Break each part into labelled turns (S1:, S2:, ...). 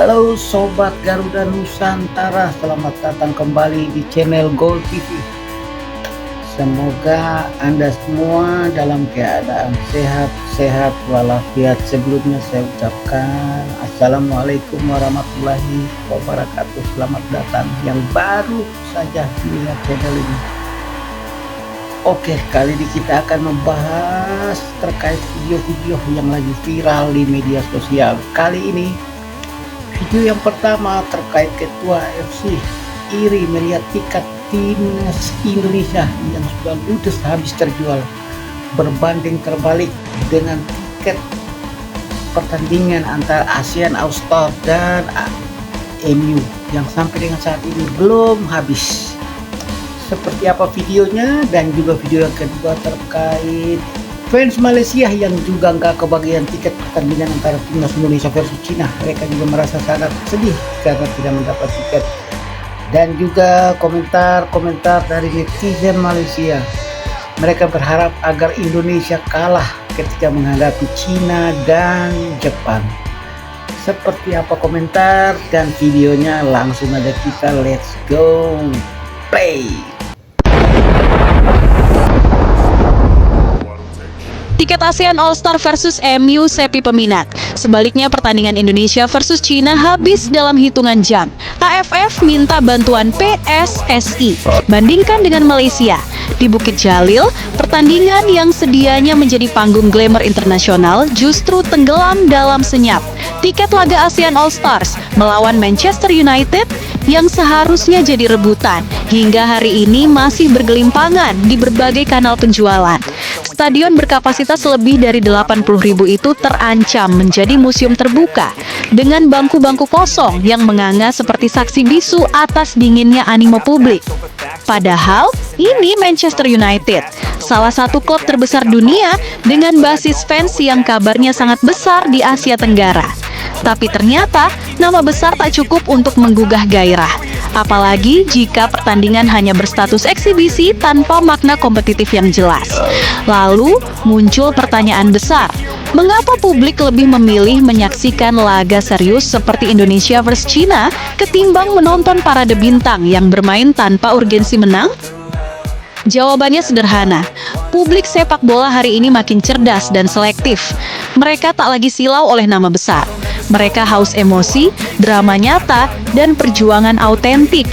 S1: Halo Sobat Garuda Nusantara, selamat datang kembali di channel Gold TV. Semoga Anda semua dalam keadaan sehat walafiat. Sebelumnya saya ucapkan Assalamualaikum warahmatullahi wabarakatuh. Selamat datang yang baru saja melihat channel ini. Oke, kali ini kita akan membahas terkait video-video yang lagi viral di media sosial. Kali ini video yang pertama terkait ketua FC iri melihat tiket timnas Indonesia yang sudah ludes habis terjual, berbanding terbalik dengan tiket pertandingan antara ASEAN All Stars dan MU yang sampai dengan saat ini belum habis. Seperti apa videonya, dan juga video yang kedua terkait fans Malaysia yang juga nggak kebagian tiket pertandingan antara timnas Indonesia versus Cina. Mereka juga merasa sangat sedih karena tidak mendapat tiket. Dan juga komentar dari netizen Malaysia. Mereka berharap agar Indonesia kalah ketika menghadapi Cina dan Jepang. Seperti apa komentar dan videonya, langsung aja kita let's go play.
S2: Tiket ASEAN All Star versus MU sepi peminat. Sebaliknya pertandingan Indonesia versus Cina habis dalam hitungan jam. AFF minta bantuan PSSI. Bandingkan dengan Malaysia. Di Bukit Jalil, pertandingan yang sedianya menjadi panggung glamour internasional justru tenggelam dalam senyap. Tiket laga ASEAN All Stars melawan Manchester United yang seharusnya jadi rebutan hingga hari ini masih bergelimpangan di berbagai kanal penjualan. Stadion berkapasitas lebih dari 80.000 itu terancam menjadi museum terbuka dengan bangku-bangku kosong yang menganga seperti saksi bisu atas dinginnya animo publik. Padahal ini Manchester United, salah satu klub terbesar dunia dengan basis fans yang kabarnya sangat besar di Asia Tenggara. Tapi ternyata nama besar tak cukup untuk menggugah gairah. Apalagi jika pertandingan hanya berstatus eksibisi tanpa makna kompetitif yang jelas. Lalu muncul pertanyaan besar, mengapa publik lebih memilih menyaksikan laga serius seperti Indonesia vs Cina ketimbang menonton parade bintang yang bermain tanpa urgensi menang? Jawabannya sederhana, publik sepak bola hari ini makin cerdas dan selektif. Mereka tak lagi silau oleh nama besar. Mereka haus emosi, drama nyata, dan perjuangan autentik.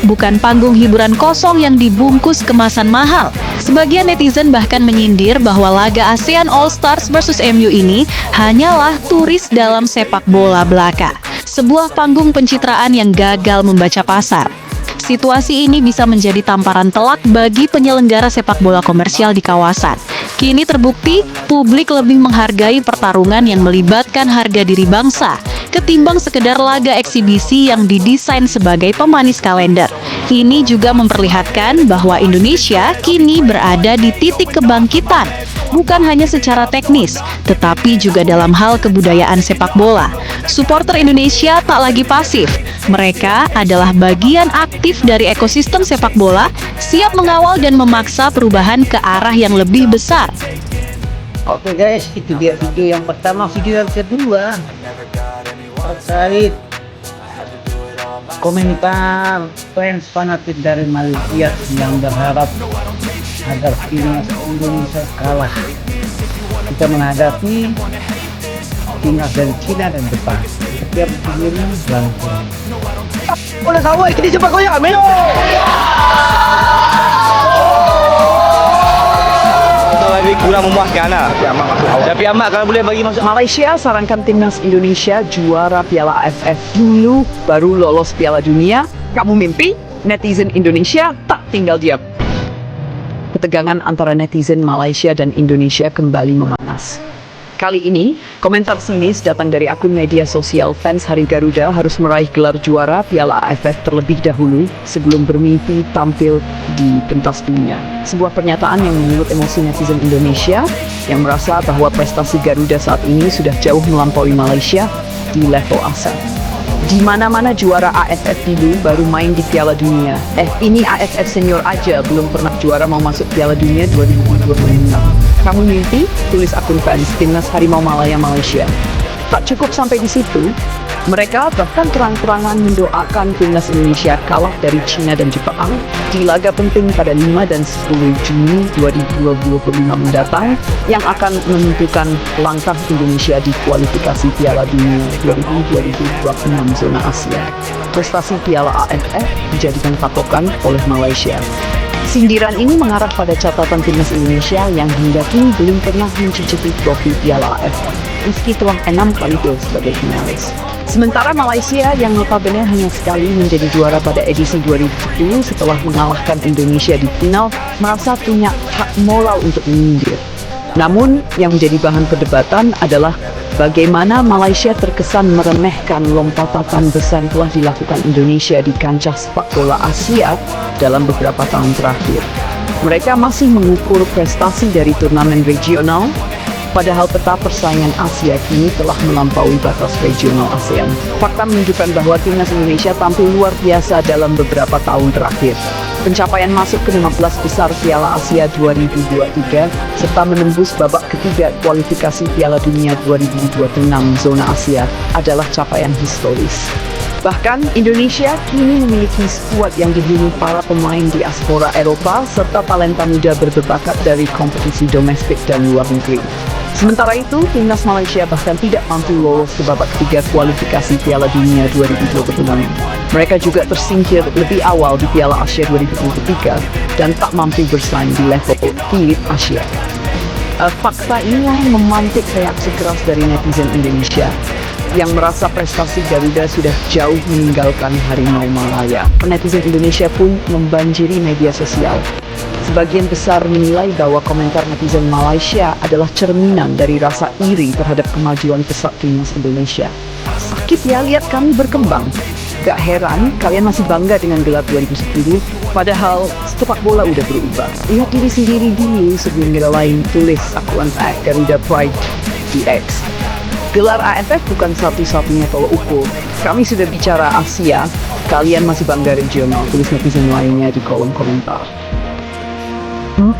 S2: Bukan panggung hiburan kosong yang dibungkus kemasan mahal. Sebagian netizen bahkan menyindir bahwa laga ASEAN All Stars versus MU ini hanyalah turis dalam sepak bola belaka. Sebuah panggung pencitraan yang gagal membaca pasar. Situasi ini bisa menjadi tamparan telak bagi penyelenggara sepak bola komersial di kawasan. Kini terbukti, publik lebih menghargai pertarungan yang melibatkan harga diri bangsa ketimbang sekedar laga eksibisi yang didesain sebagai pemanis kalender. Ini juga memperlihatkan bahwa Indonesia kini berada di titik kebangkitan, bukan hanya secara teknis, tetapi juga dalam hal kebudayaan sepak bola. Supporter Indonesia tak lagi pasif. Mereka adalah bagian aktif dari ekosistem sepak bola, siap mengawal dan memaksa perubahan ke arah yang lebih besar.
S1: Oke guys, itu dia video yang pertama. Video yang kedua terkait komentar fans fanatik dari Malaysia yang berharap agar timnas Indonesia kalah kita menghadapi timnas dari Cina dan Jepang. Setiap videonya langsung boleh tahu ini cepat kau ya amin.
S3: Kurang memuaskan lah. Tapi amat kalau boleh bagi masuk.
S4: Malaysia sarankan timnas Indonesia juara Piala AFF dulu baru lolos Piala Dunia. Kamu mimpi? Netizen Indonesia tak tinggal diam. Ketegangan antara netizen Malaysia dan Indonesia kembali memanas. Kali ini, komentar sengis datang dari akun media sosial fans Hari Garuda harus meraih gelar juara Piala AFF terlebih dahulu sebelum bermimpi tampil di pentas dunia. Sebuah pernyataan yang menyulut emosi netizen Indonesia yang merasa bahwa prestasi Garuda saat ini sudah jauh melampaui Malaysia di level ASEAN. Di mana-mana juara AFF dulu baru main di Piala Dunia. Ini AFF senior aja belum pernah juara mau masuk Piala Dunia 2026. Kamu mimpi? tulis akun fans timnas Harimau Malaya Malaysia. Tak cukup sampai di situ, mereka bahkan terang-terangan mendoakan timnas Indonesia kalah dari China dan Jepang di laga penting pada 5 dan 10 Juni 2025 mendatang yang akan menentukan langkah Indonesia di kualifikasi Piala Dunia 2026 zona Asia. Prestasi Piala AFF dijadikan patokan oleh Malaysia. Sindiran ini mengarah pada catatan timnas Indonesia yang hingga kini belum pernah mencicipi trofi Piala AFF, meski telah 6 kali tampil sebagai finalis. Sementara Malaysia yang notabene hanya sekali menjadi juara pada edisi 2010 setelah mengalahkan Indonesia di final, merasa punya hak moral untuk menyindir. Namun, yang menjadi bahan perdebatan adalah bagaimana Malaysia terkesan meremehkan lompatan besar telah dilakukan Indonesia di kancah sepak bola Asia dalam beberapa tahun terakhir. Mereka masih mengukur prestasi dari turnamen regional, padahal peta persaingan Asia kini telah melampaui batas regional ASEAN. Fakta menunjukkan bahwa timnas Indonesia tampil luar biasa dalam beberapa tahun terakhir. Pencapaian masuk ke 15 besar Piala Asia 2023 serta menembus babak ketiga kualifikasi Piala Dunia 2026 zona Asia adalah capaian historis. Bahkan, Indonesia kini memiliki skuad yang dihuni para pemain diaspora Eropa serta talenta muda berbakat dari kompetisi domestik dan luar negeri. Sementara itu, timnas Malaysia bahkan tidak mampu lolos ke babak ketiga kualifikasi Piala Dunia 2026. Mereka juga tersingkir lebih awal di Piala Asia 2023 dan tak mampu bersaing di level elit Asia. Fakta inilah yang memantik reaksi keras dari netizen Indonesia yang merasa prestasi Garuda sudah jauh meninggalkan Harimau Malaya. Netizen Indonesia pun membanjiri media sosial. Sebagian besar menilai bahwa komentar netizen Malaysia adalah cerminan dari rasa iri terhadap kemajuan pesat timnas Indonesia. Sakit ya lihat kami berkembang. Gak heran kalian masih bangga dengan gelar 2010, padahal sepak bola udah berubah. Lihat diri sendiri dulu sebelum kita lain, tulis akun Garuda Pride di X. Gelar AFF bukan satu-satunya tolok ukur. Kami sudah bicara Asia, kalian masih bangga regional, tulis netizen lainnya di kolom komentar. 4.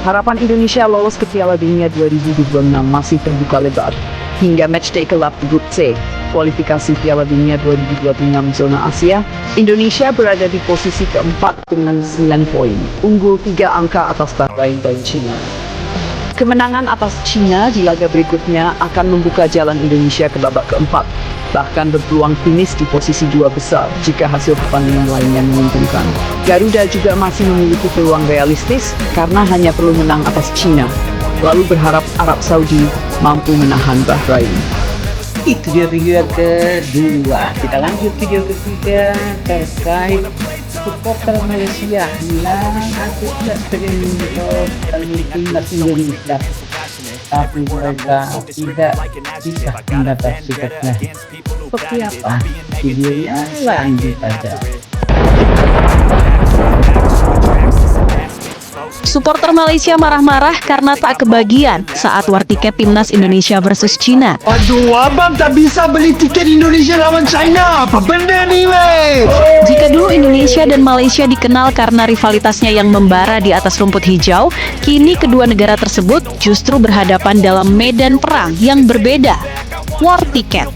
S4: Harapan Indonesia lolos ke Piala Dunia 2026 masih terbuka lebar. Hingga matchday kelab Grup C, kualifikasi Piala Dunia 2026 zona Asia, Indonesia berada di posisi keempat dengan 9 poin, unggul 3 angka atas Bahrain dan China. Kemenangan atas China di laga berikutnya akan membuka jalan Indonesia ke babak keempat, bahkan berpeluang finish di posisi 2 besar jika hasil pertandingan lainnya menguntungkan. Garuda juga masih memiliki peluang realistis karena hanya perlu menang atas China, lalu berharap Arab Saudi mampu menahan Bahrain.
S1: Itu dia video kedua. Kita lanjut video ketiga terkait supporter Malaysia yang aku tidak sering timnas Indonesia, tapi mereka tidak bisa mendapat tiketnya. Seperti apa? Videonya lanjut aja.
S2: Supporter Malaysia marah-marah karena tak kebagian saat war tiket timnas Indonesia versus China.
S5: Aduh, abang tak bisa beli tiket Indonesia lawan China. Apa benda ni, weh?
S2: Jika dulu Indonesia dan Malaysia dikenal karena rivalitasnya yang membara di atas rumput hijau, kini kedua negara tersebut justru berhadapan dalam medan perang yang berbeda. War tiket.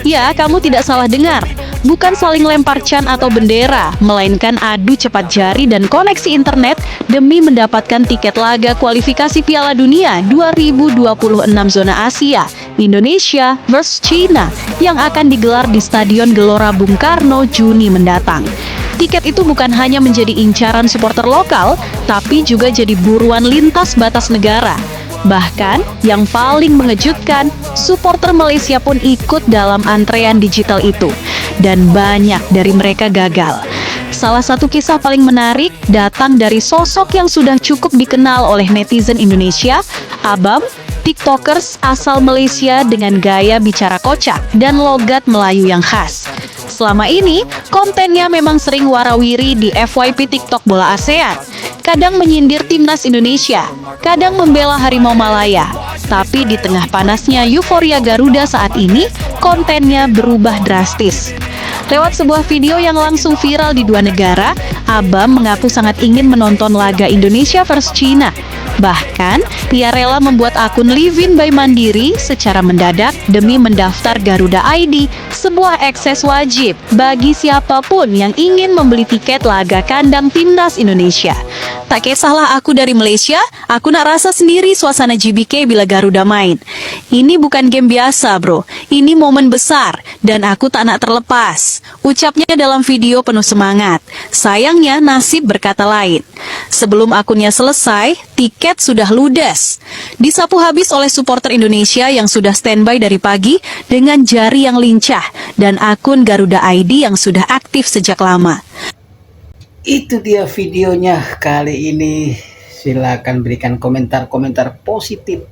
S2: Ya, kamu tidak salah dengar. Bukan saling lempar can atau bendera, melainkan adu cepat jari dan koneksi internet demi mendapatkan tiket laga kualifikasi Piala Dunia 2026 zona Asia, Indonesia vs China, yang akan digelar di Stadion Gelora Bung Karno Juni mendatang. Tiket itu bukan hanya menjadi incaran supporter lokal, tapi juga jadi buruan lintas batas negara. Bahkan, yang paling mengejutkan, supporter Malaysia pun ikut dalam antrean digital itu. Dan banyak dari mereka gagal. Salah satu kisah paling menarik datang dari sosok yang sudah cukup dikenal oleh netizen Indonesia, Abam, TikTokers asal Malaysia dengan gaya bicara kocak dan logat Melayu yang khas. Selama ini, kontennya memang sering warawiri di FYP TikTok bola ASEAN. Kadang menyindir timnas Indonesia, kadang membela Harimau Malaya. Tapi di tengah panasnya euforia Garuda saat ini, kontennya berubah drastis. Lewat sebuah video yang langsung viral di dua negara, Abam mengaku sangat ingin menonton laga Indonesia versus China. Bahkan, ia rela membuat akun Livin by Mandiri secara mendadak demi mendaftar Garuda ID, sebuah akses wajib bagi siapapun yang ingin membeli tiket laga kandang timnas Indonesia. Tak kisahlah aku dari Malaysia, aku nak rasa sendiri suasana GBK bila Garuda main. Ini bukan game biasa, bro. Ini momen besar dan aku tak nak terlepas. Ucapnya dalam video penuh semangat. Sayangnya nasib berkata lain. Sebelum akunnya selesai, tiket sudah ludes. Disapu habis oleh supporter Indonesia yang sudah standby dari pagi dengan jari yang lincah dan akun Garuda ID yang sudah aktif sejak lama.
S1: Itu dia videonya kali ini. Silakan berikan komentar-komentar positif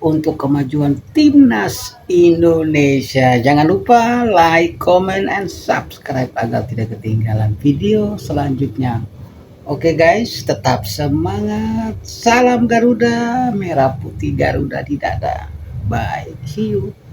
S1: untuk kemajuan timnas Indonesia. Jangan lupa like, comment, and subscribe agar tidak ketinggalan video selanjutnya. Oke guys, tetap semangat. Salam Garuda, merah putih Garuda di dada. Bye, see you.